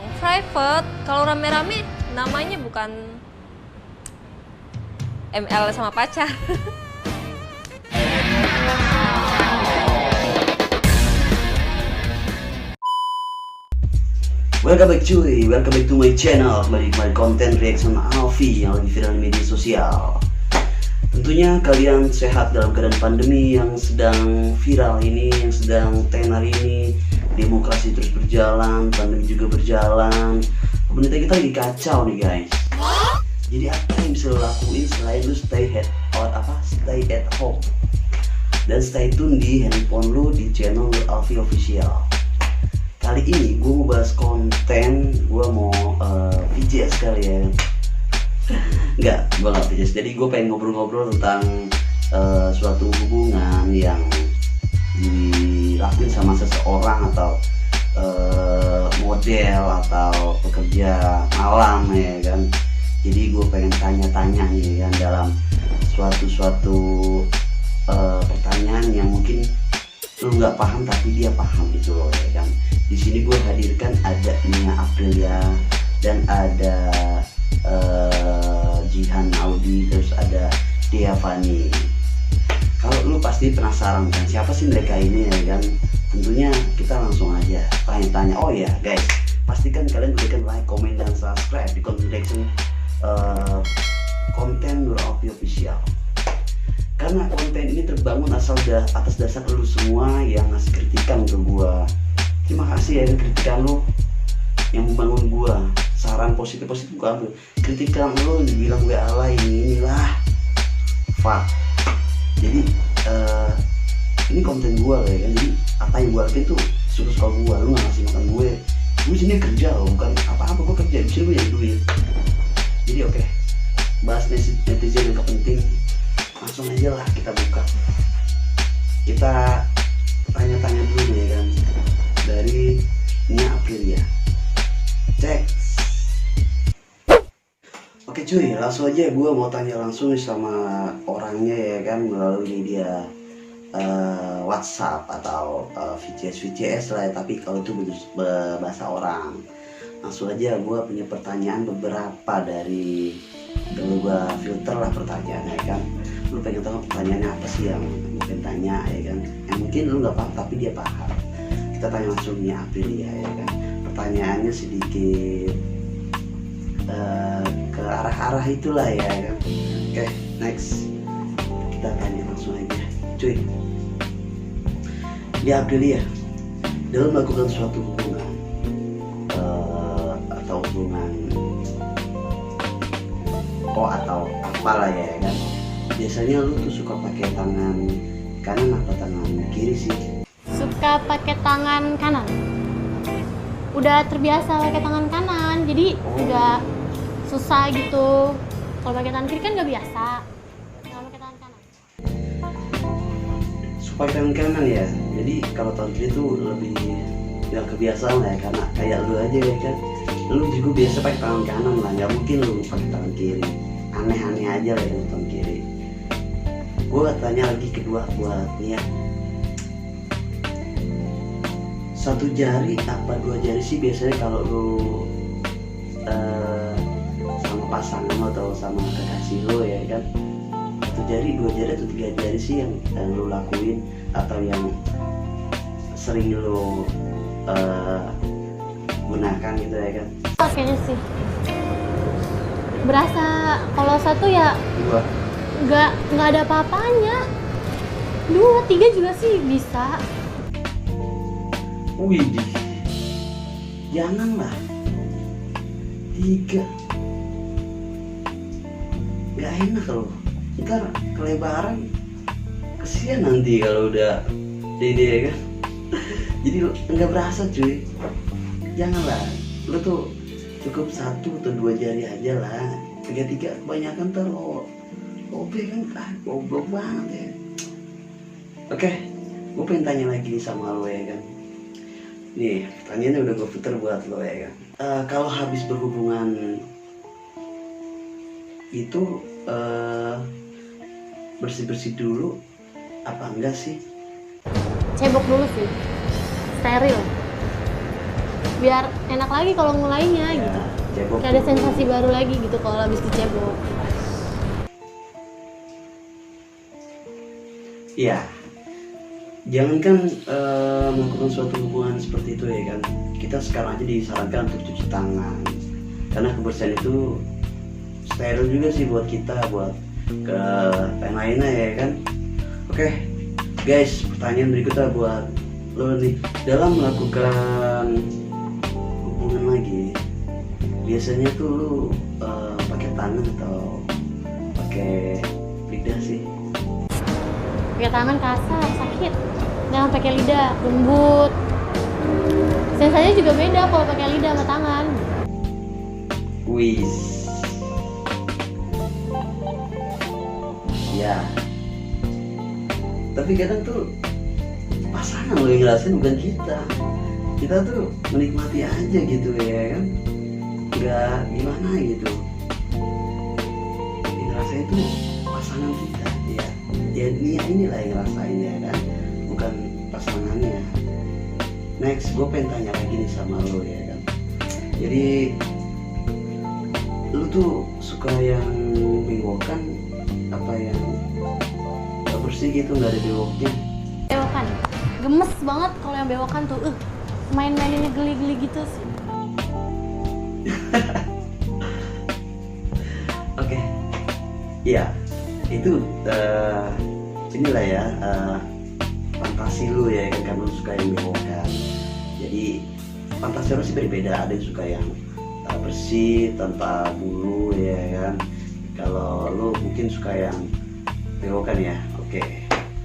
Private, kalau rame-rame namanya bukan ML sama pacar. Welcome back cuy, welcome back to my channel. Kembali konten reaction Alfi yang lagi viral di media sosial. Tentunya kalian sehat dalam keadaan pandemi yang sedang viral ini, yang sedang tenar ini. Demokrasi terus berjalan, pandemi juga berjalan. Pemerintah kita lagi kacau nih guys. Jadi apa yang bisa lo lakuin selain lu stay at home dan stay tune di handphone lu di channel Alfi Official. Kali ini gue mau bahas konten, gue mau VJS kali ya. Enggak, gue gak VJS. Jadi gue pengen ngobrol-ngobrol tentang suatu hubungan yang dilakuin sama seseorang atau model atau pekerja malam ya kan. Jadi gue pengen tanya-tanya nih kan dalam suatu pertanyaan yang mungkin lu nggak paham tapi dia paham gitu loh ya kan. Di sini gue hadirkan ada Nia Aprilia dan ada Jihan Audi, terus ada Dea Fani. Kalau lu pasti penasaran kan siapa sih mereka ini ya kan. Tentunya kita langsung aja tanya-tanya. Oh ya guys, pastikan kalian berikan like, komen, dan subscribe di konten reaction konten Nur Alfi Official. Karena konten ini terbangun atas dasar lu semua yang ngasih kritikan ke gua. Terima kasih ya kritikan lu yang membangun gua. Saran positif gua ambil. Kritikan lu dibilang gue alay inilah fuck. Jadi ini konten gua ya kan. Jadi apa yang gua lakuin tuh suka gua. Lu gak ngasih makan gue sini kerja loh, bukan apa-apa. Gua kerja di sini gue nyari duit. Jadi oke, bahas netizen yang kepenting. Langsung aja lah kita buka. Kita tanya-tanya dulu ya kan. Dari Nia Aprilia. Cek. Oke cuy, langsung aja gue mau tanya langsung sama orangnya ya kan, melalui media WhatsApp atau VCS lah ya, tapi kalau itu bahasa orang. Langsung aja gue punya pertanyaan beberapa dari gue filter lah pertanyaannya ya kan. Lu pengen tahu pertanyaannya apa sih yang mungkin tanya ya kan, yang mungkin lu nggak paham tapi dia paham. Kita tanya langsung Nia Aprilia ya kan. Pertanyaannya sedikit ke arah-arah itulah ya kan. Oke, next kita tanya langsung aja cuy. Nia Aprilia, dalam melakukan suatu hubungan atau hubungan atau apalah ya kan, biasanya lu tuh suka pakai tangan kanan apa tangan kiri sih? Suka pakai tangan kanan. Udah terbiasa pakai tangan kanan, jadi nggak susah gitu. Kalau pakai tangan kiri kan nggak biasa. Kalau pakai tangan kanan. Suka tangan kanan ya. Jadi kalau tangan kiri tuh lebih nggak kebiasaan lah ya, karena kayak lu aja ya kan. Lu juga biasa pakai tangan kanan lah, nggak mungkin lu pakai tangan kiri. Aneh-aneh aja lah ya tangan kiri. Gue tanya lagi kedua buat Nia. Satu jari apa dua jari sih biasanya kalau lu sama pasangan lo atau sama kekasih lo ya kan? Satu jari, dua jari atau tiga jari sih yang lu lakuin atau yang sering lu gunakan gitu ya kan? Kayaknya sih berasa kalau satu ya Dua. nggak ada apa-apanya. Dua, tiga juga sih bisa. Widih, janganlah. Tiga, nggak enak loh. Ntar kelebaran, kesian nanti kalau udah dede ya kan. Jadi nggak berasa cuy. Janganlah. Lu tuh cukup satu atau dua jari aja lah. Tiga kebanyakan ntar lo oke kan, goblok banget ya. Oke, gue pengen tanya lagi sama lo ya kan. Nih, pertanyaannya udah gue puter buat lo ya kan. Kalau habis berhubungan itu bersih-bersih dulu apa enggak sih? Cebok dulu sih, steril. biar enak lagi kalau mulainya Ya, gitu. cebok Kayak ada dulu. sensasi baru lagi gitu kalau habis dicebok. Iya. Jangankan melakukan suatu hubungan seperti itu ya kan. Kita sekarang aja disarankan untuk cuci tangan. Karena kebersihan itu steril juga sih buat kita, buat ke yang lainnya ya kan. Oke, guys, pertanyaan berikutnya buat lo nih. Dalam melakukan hubungan lagi, biasanya tuh lo pakai tangan atau pakai lidah sih? Pakai tangan kasar, sakit. Jangan pakai lidah, lembut. Sensasinya juga beda kalau pakai lidah sama tangan. Wis. Ya. Tapi kadang tuh pasangan lo yang ngerasain, bukan kita. Kita tuh menikmati aja gitu ya kan. Nggak gimana gitu. Yang ngerasain tuh pasangan kita ya. Jadi inilah yang ngerasain ya kan. Bukan pasangannya. Next, gue pengen tanya lagi nih sama lo ya kan. Jadi lu tuh suka yang bewokan apa yang gak bersih gitu, nggak ada bewoknya? Bewokan, gemes banget kalau yang bewokan tuh. Main-mainnya geli-geli gitu sih. Oke, iya itu inilah ya fantasi lu ya kan, karena lu suka yang bewokan. Jadi fantasi orang sih berbeda, ada yang suka yang bersih tanpa bulu ya kan. Kalau lu mungkin suka yang bewokan ya. Oke,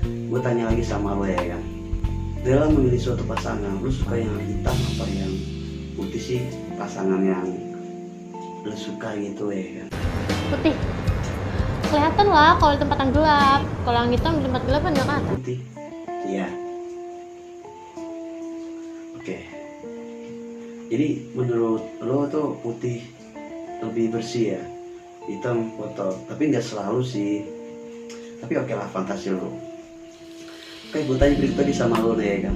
gue tanya lagi sama lo ya kan. Dalam memilih suatu pasangan, lu suka yang hitam apa yang putih sih, pasangan yang lu suka gitu ya kan? Putih. Kelihatan lah kalau di tempat yang gelap. Kalau yang hitam di tempat gelap kan nggak kelihatan. Putih. Iya. Oke. Jadi menurut lo tuh putih lebih bersih ya, hitam kotor. Tapi nggak selalu sih. Tapi oke lah, fantasi lo. Oke, gue tanya berikut lagi sama lo nih ya kan.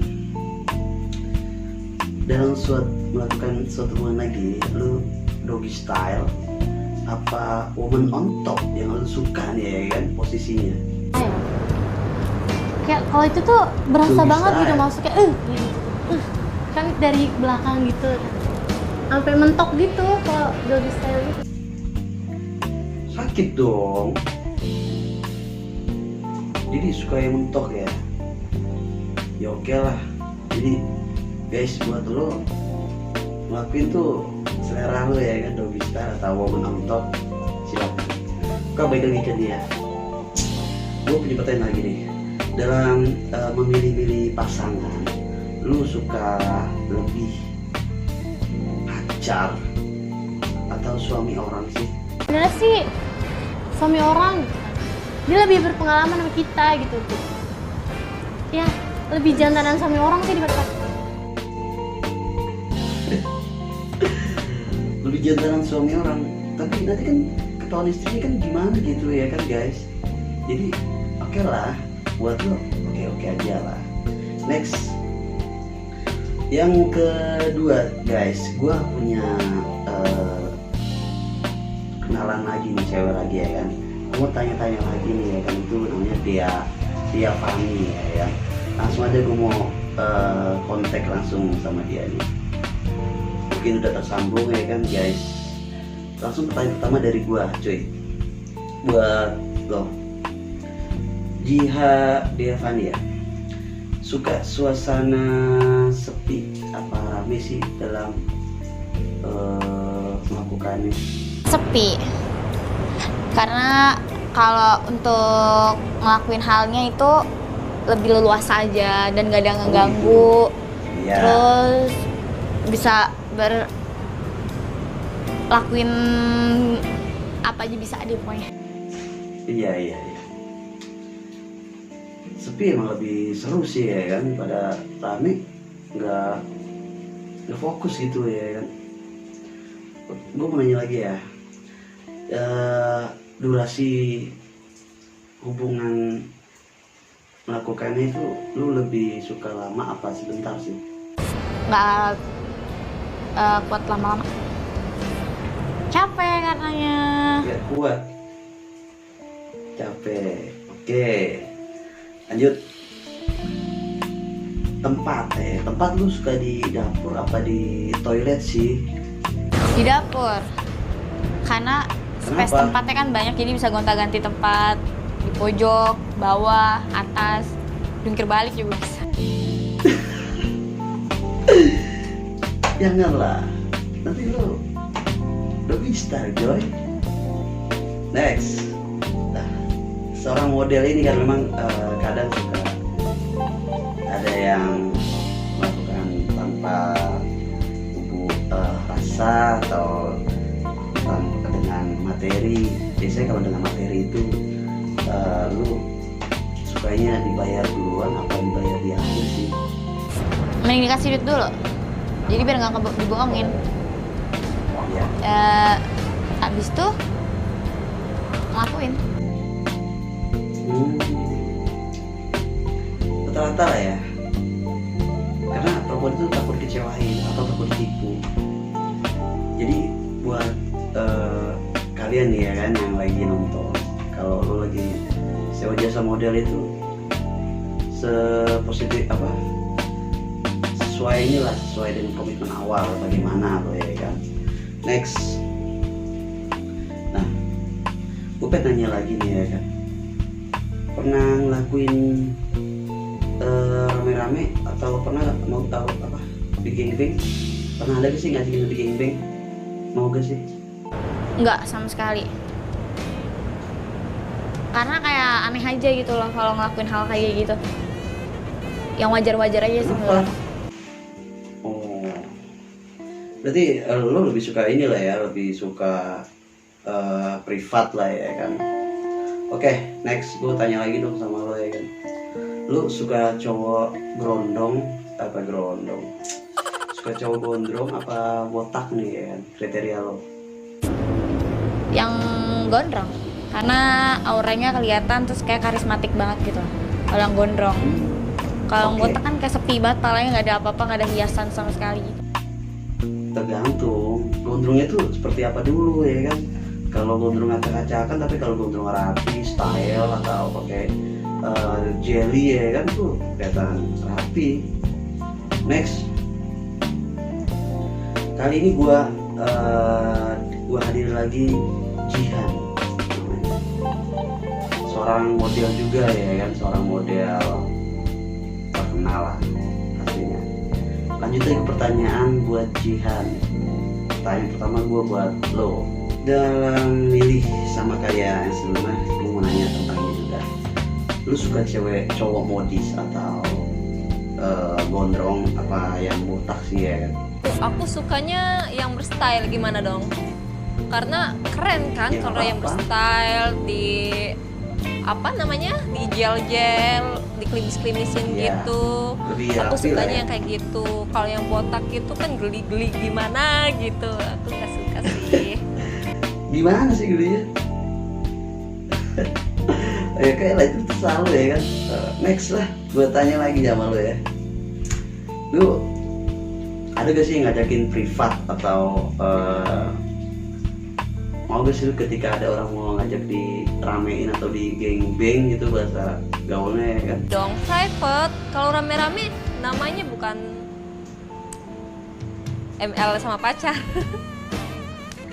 Dalam melakukan suatu hubungan lagi, lo doggy style apa woman on top yang lo suka nih ya kan posisinya? Ayo. Kayak kalau itu tuh berasa Doggy banget style. gitu masuknya. Kan dari belakang gitu. Sampai mentok gitu kalau doggy style gitu. Sakit dong. Jadi suka yang mentok ya. Ya oke lah. Jadi guys, buat lo ngelakuin tuh selera lo ya kan, doggy style atau woman on top, silakan. Kau balik lagi ke dia. Gue punya pertanyaan lagi nih. Dalam memilih-milih pasangan, lu suka lebih pacar atau suami orang sih? Sebenarnya sih suami orang gitu. Dia lebih berpengalaman sama kita gitu. Ya, lebih jantanan suami orang sih daripada pacar. Lebih jantanan suami orang, tapi nanti kan ketahuan istrinya kan gimana gitu ya kan guys. Jadi oke lah, buat lo oke aja lah. Next, yang kedua guys, gue punya kenalan lagi nih, cewek lagi ya kan. Gue tanya-tanya lagi nih ya kan, itu namanya dia Fani ya kan. Langsung aja gue mau kontak langsung sama dia nih. Mungkin udah tersambung ya kan guys. Langsung pertanyaan pertama dari gue cuy, buat lo. Dia Fani ya, suka suasana sepi apa rame sih dalam melakukannya? Sepi, karena kalau untuk ngelakuin halnya itu lebih leluasa aja dan gak ada yang ngeganggu. Iya. Terus bisa lakuin apa aja bisa deh pokoknya. Iya. Sepi emang lebih seru sih ya kan, pada rame nggak fokus gitu ya kan. Gue mau nanya lagi ya, durasi hubungan melakukannya itu lu lebih suka lama apa sebentar sih? kuat lama-lama. Capek karenanya. Gak kuat. Capek. Oke. Lanjut. Tempat lu suka di dapur apa di toilet sih? Di dapur. Karena space Kenapa? tempatnya kan banyak, jadi bisa gonta-ganti tempat. Di pojok, bawah, atas, jungkir balik juga bisa. Janganlah. Nanti lu bisa, Joy. Next. Nah, seorang model ini kan memang kadang suka ada yang melakukan tanpa rasa atau tanpa dengan materi. Biasanya kalau dengan materi itu lu sukanya dibayar duluan apa dibayar di akhir sih? Mending dikasih duit dulu, jadi biar nggak dibohongin. Ya. Abis itu ngelakuin. Rata-rata lah ya, karena perempuan itu takut kecewain atau takut ditipu. Jadi buat kalian nih ya kan yang lagi nonton, kalau lo lagi sewa jasa model itu sepositif apa, sesuai dengan komitmen awal bagaimana lo ya kan. Next. Nah, gue pengen nanya lagi nih ya kan, pernah ngelakuin rame-rame atau pernah mau tahu apa di gangbang? Pernah ada gak sih ngajakin di gangbang? Mau gak sih? Enggak sama sekali. Karena kayak aneh aja gitu loh kalau ngelakuin hal kayak gitu. Yang wajar-wajar aja sih menurut aku. Oh, berarti lo lebih suka inilah ya, lebih suka privat lah ya kan. Oke, next gue tanya lagi dong sama lo ya kan. Lo suka cowok gerondong apa gerondong? Suka cowok gondrong apa botak nih ya kan? Kriteria lo? Yang gondrong. Karena auranya kelihatan terus kayak karismatik banget gitu. Kalau yang gondrong. Kalau yang Oke. botak kan kayak sepi banget, palanya nggak ada apa-apa, nggak ada hiasan sama sekali gitu. Tergantung gondrongnya tuh seperti apa dulu ya kan. Kalau gondrong acak-acakan, tapi kalau gondrong rapi, style atau pakai jelly ya kan tuh kelihatan rapi. Next, kali ini gua hadir lagi Jihan, seorang model juga ya kan, seorang model terkenal lah pastinya. Lanjut lagi ke pertanyaan buat Jihan. Pertanyaan pertama gua buat lo. Dalam milih sama kayak yang sebelumnya, gue mau nanya tentang ini juga. Lu suka cewek cowok modis atau gondrong apa yang botak sih ya kan? Aku sukanya yang berstyle, gimana dong? Karena keren kan Ya, kalau yang apa-apa. berstyle, di apa namanya, di gel-gel, diklimis-klimisin Ya, gitu. lebih Aku rapi lah sukanya ya. yang kayak gitu. Kalau yang botak itu kan geli-geli gimana gitu. Aku nggak suka sih. Gimana sih gitu ya? Ya kayak lah itu selalu ya kan. Next lah, gue tanya lagi sama lo ya. Lu ada gak sih yang ngajakin privat atau mau gak sih lu ketika ada orang mau ngajak di ramein atau di gangbang gitu bahasa gaulnya ya kan? Dong private. Kalau rame-rame namanya bukan ML sama pacar.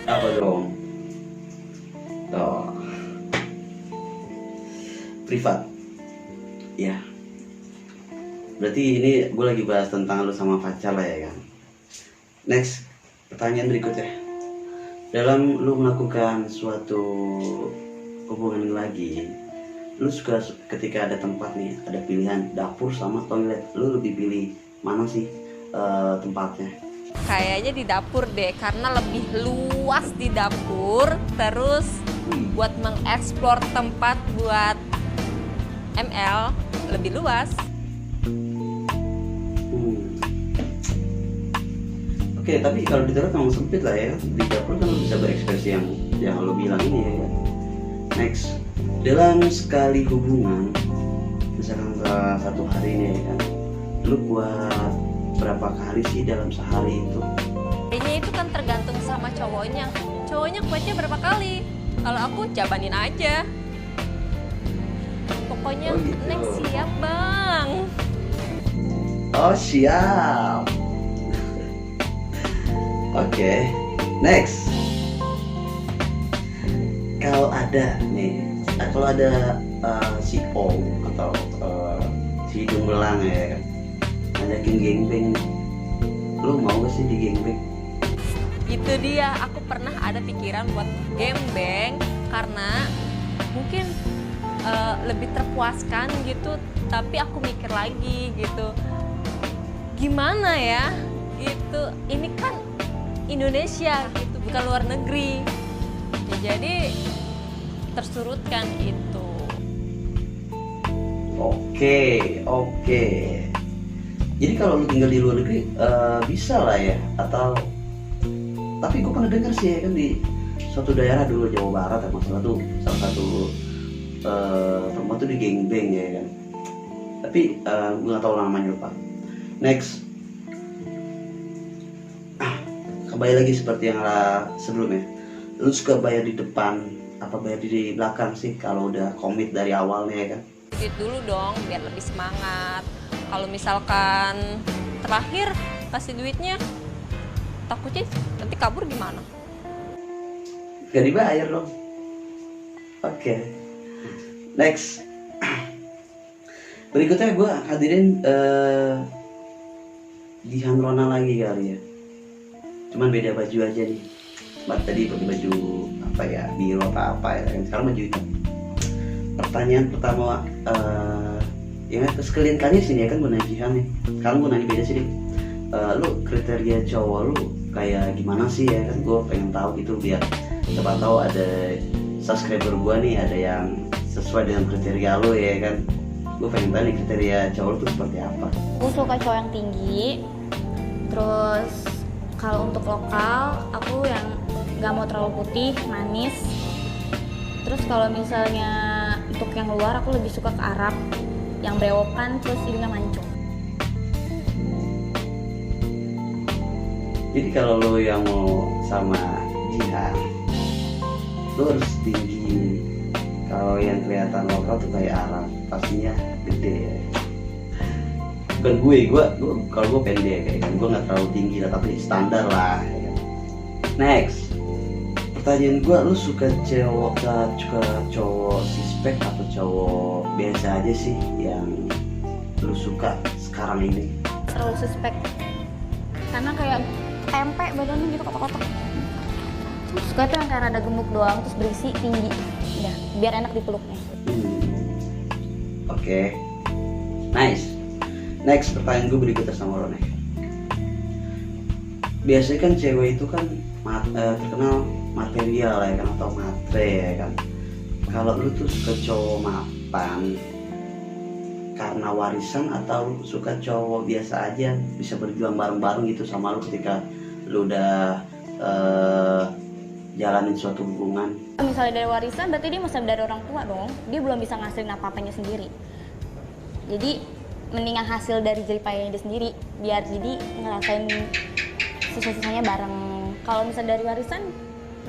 Apa dong? Oh. Privat. Ya. Berarti ini gue lagi bahas tentang lu sama pacar lah ya kan. Next, pertanyaan berikutnya. Dalam lu melakukan suatu hubungan lagi, lu suka ketika ada tempat nih, ada pilihan dapur sama toilet, lu lebih pilih mana sih tempatnya? Kayaknya di dapur deh, karena lebih luas di dapur. Terus buat mengeksplor tempat buat ML lebih luas. Oke, tapi kalau di toilet memang sempit lah ya. Di dapur kan lu bisa berekspresi yang lu bilang ini ya kan. Next, dalam sekali hubungan, misalkan satu hari ini ya kan, lu buat berapa kali sih dalam sehari itu? PDKT-nya itu kan tergantung sama cowoknya. Cowoknya kuatnya berapa kali? Kalau aku jabanin aja. Pokoknya Oh, gitu. Neng siap bang. Oh siap. Oke, next. Kalau ada si Om atau si hidung belang ya kan, ngajakin gangbang, lu mau gak sih di gangbang? Itu dia, aku pernah ada pikiran buat gembeng karena mungkin lebih terpuaskan gitu, tapi aku mikir lagi gitu, gimana ya gitu, ini kan Indonesia gitu, bukan luar negeri ya, jadi tersurutkan itu. Oke. Jadi kalau lu tinggal di luar negeri bisa lah ya, atau tapi gue pernah dengar sih ya kan di suatu daerah dulu Jawa Barat ya, masalah tuh salah satu tempat tuh di gangbang ya kan. Tapi gue nggak tahu namanya, lupa. Next. Kembali lagi seperti yang sebelumnya. Lu suka bayar di depan apa bayar di belakang sih kalau udah komit dari awalnya ya kan? Duit dulu dong biar lebih semangat. Kalau misalkan terakhir kasih duitnya, takutnya nanti kabur gimana? Gak dibayar dong. Oke. Next. Berikutnya gue hadirin Jihan Rona lagi kali ya. Cuman beda baju aja nih. Tadi pakai baju apa ya, biru apa ya, sekarang baju hitam. Pertanyaan pertama ya sekalian kali sini ya kan gue nanya Jihan nih. Sekarang gue nanya beda sih nih. Lu kriteria cowok lu kayak gimana sih ya kan, gue pengen tahu gitu biar siapa tahu ada subscriber gue nih ada yang sesuai dengan kriteria lu ya kan. Gue pengen tahu nih kriteria cowok lu tuh seperti apa. Aku suka cowok yang tinggi. Terus kalau untuk lokal, aku yang nggak mau terlalu putih, manis. Terus kalau misalnya untuk yang luar, aku lebih suka ke Arab, yang brewokan, terus hidungnya mancung. Jadi kalau lo yang mau sama Jihan, lo harus tinggi. Kalau yang kelihatan lokal tuh kayak Arab, pastinya gede. Bukan gue kalau gue pendek kayak kan, gue nggak terlalu tinggi lah, tapi standar lah. Ya kan? Next, pertanyaan gue, lo suka cowok suspek atau cowok biasa aja sih yang lo suka sekarang ini? Terlalu suspek, karena kayak tempe badannya gitu kotak-kotak. Suka tuh yang kayak rada gemuk doang, terus berisi, tinggi, udah biar enak dipeluknya. Oke. Nice. Next, pertanyaan gue berikutnya sama lo nih. Biasanya kan cewek itu kan terkenal material ya kan, atau matre ya kan. Kalau lu tuh suka cowok mapan karena warisan, atau lu suka cowok biasa aja bisa berjuang bareng-bareng gitu sama lu ketika lu udah jalanin suatu hubungan? Misalnya dari warisan, berarti dia masih dari orang tua dong. Dia belum bisa ngasilin apa-apanya sendiri. Jadi mendingan hasil dari jeripayanya dia sendiri, biar jadi ngerasain sisa-sisanya bareng. Kalau misalnya dari warisan,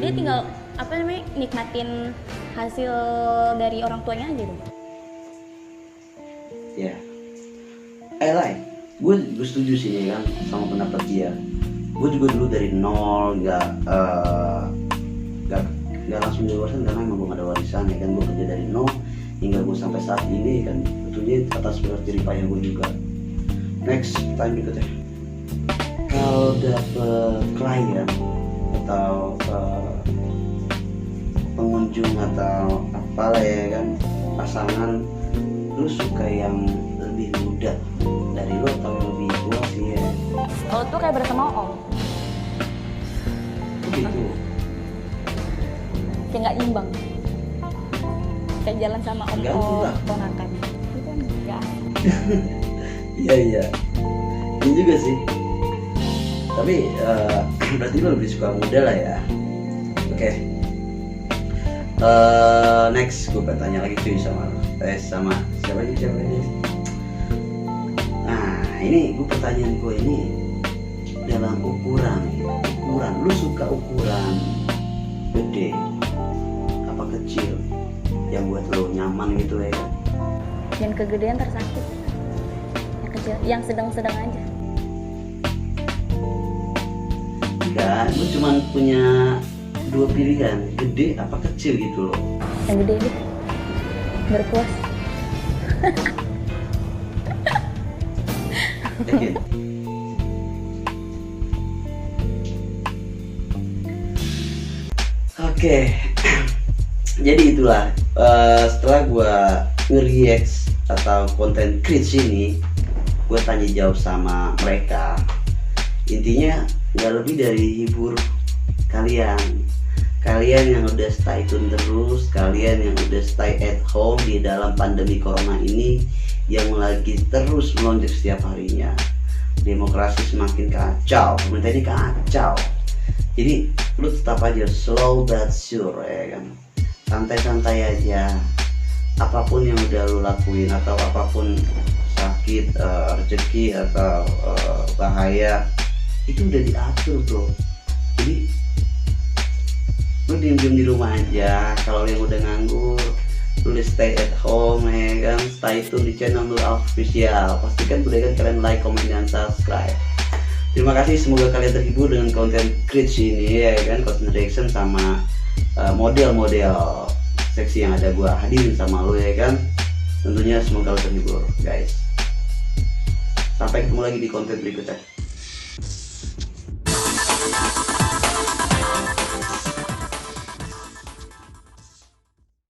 dia tinggal nikmatin hasil dari orang tuanya aja dong. Ya. Gue setuju sih ya kan sama pendapat dia. Gue juga dulu dari nol, nggak langsung jadi warisan karena emang gue gak ada warisan ya kan. Gue kerja dari nol hingga gue sampai saat ini kan, tentunya atas berat jeripaya gue juga. Next, pertanyaan berikutnya, kalau dapet klien atau pengunjung atau apalah ya kan, pasangan, lu suka yang lebih muda dari lu atau yang lebih tua sih ya? Kalau tuh kayak bersama om, Begitu. kayak nggak imbang, kayak jalan sama om ponakan. Itu kan nggak. Iya. Ini juga sih. Tapi berarti lo lebih suka muda lah ya. Oke. Next, gue pengen tanya lagi cuy sama siapa aja. Nah, ini pertanyaan gue ini dalam ukuran ukuran, lu suka ukuran gede apa kecil yang buat lo nyaman gitu ya kan? Yang kegedean tersakit. Yang kecil, yang sedang-sedang aja. Enggak, lu cuma punya dua pilihan, gede apa kecil gitu loh. Yang gede deh. Berpuas. Yakin? Oke, jadi itulah setelah gue nge-react atau konten create ini, gue tanya jawab sama mereka. Intinya nggak lebih dari hibur kalian yang udah stay tune terus, kalian yang udah stay at home di dalam pandemi corona ini, yang lagi terus melonjak setiap harinya. Demokrasi semakin kacau, pemerintah ini kacau. Jadi lu tetap aja slow but sure ya kan, santai-santai aja. Apapun yang udah lu lakuin atau apapun sakit, rezeki atau bahaya, itu udah diatur bro. Jadi lu diem-diem di rumah aja. Kalau yang udah nganggur, lu stay at home ya kan, stay tune di channel Nur Official. Pastikan budaya kalian like, comment, dan subscribe. Terima kasih, semoga kalian terhibur dengan konten create ini ya kan, content reaction sama model-model seksi yang ada gua hadirin sama lo ya kan. Tentunya semoga lo terhibur guys. Sampai ketemu lagi di konten berikutnya.